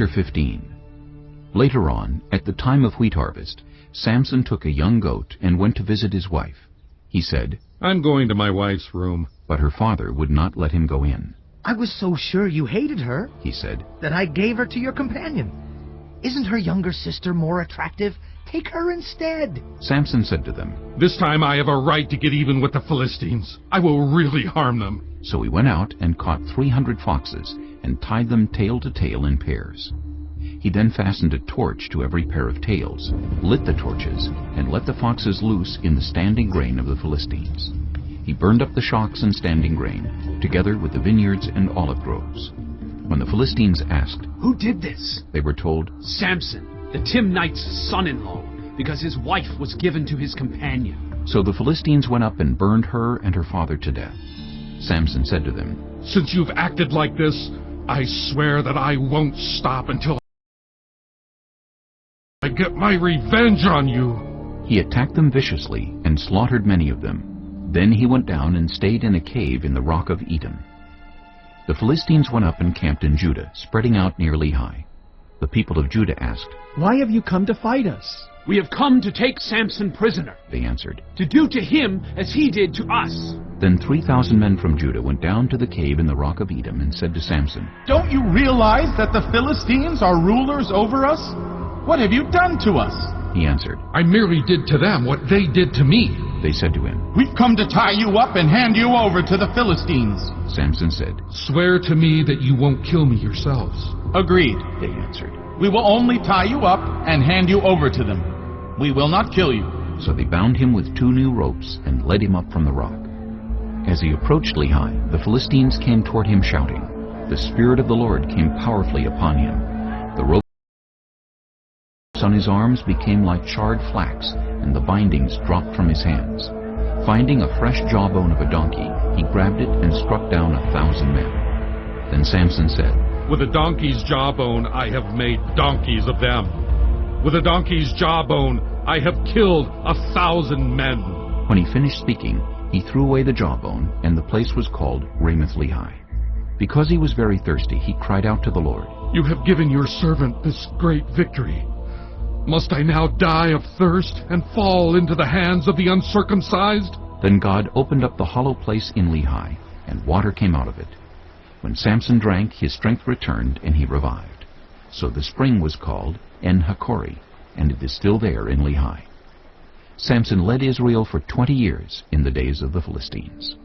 Chapter 15. Later on, at the time of wheat harvest, Samson took a young goat and went to visit his wife. He said, "I'm going to my wife's room." But her father would not let him go in. "I was so sure you hated her," he said, "that I gave her to your companion. Isn't her younger sister more attractive? Take her instead." Samson said to them, "This time I have a right to get even with the Philistines. I will really harm them." So he went out and caught 300 foxes and tied them tail to tail in pairs. He then fastened a torch to every pair of tails, lit the torches, and let the foxes loose in the standing grain of the Philistines. He burned up the shocks and standing grain, together with the vineyards and olive groves. When the Philistines asked, "Who did this?" they were told, "Samson, the Timnite's son-in-law, because his wife was given to his companion." So the Philistines went up and burned her and her father to death. Samson said to them, "Since you've acted like this, I swear that I won't stop until I get my revenge on you." He attacked them viciously and slaughtered many of them. Then he went down and stayed in a cave in the rock of Edom. The Philistines went up and camped in Judah, spreading out near Lehi. The people of Judah asked, "Why have you come to fight us?" "We have come to take Samson prisoner, they answered. to do to him as he did to us." Then 3,000 men from Judah went down to the cave in the rock of Edom and said to Samson, "Don't you realize that the Philistines are rulers over us? What have you done to us?" He answered, "I merely did to them what they did to me." They said to him, "We've come to tie you up and hand you over to the Philistines." Samson said, "Swear to me that you won't kill me yourselves." "Agreed," they answered. "We will only tie you up and hand you over to them. We will not kill you." So they bound him with 2 new ropes and led him up from the rock. As he approached Lehi, the Philistines came toward him shouting. The Spirit of the Lord came powerfully upon him. The ropes on his arms became like charred flax, and the bindings dropped from his hands. Finding a fresh jawbone of a donkey, he grabbed it and struck down 1,000 men. Then Samson said, "With a donkey's jawbone I have made donkeys of them. With a donkey's jawbone I have killed 1,000 men." When he finished speaking, he threw away the jawbone, and the place was called Ramath-Lehi. Because he was very thirsty, he cried out to the Lord, "You have given your servant this great victory. Must I now die of thirst and fall into the hands of the uncircumcised?" Then God opened up the hollow place in Lehi, and water came out of it. When Samson drank, his strength returned, and he revived. So the spring was called En-Hakkore, and it is still there in Lehi. Samson led Israel for 20 years in the days of the Philistines.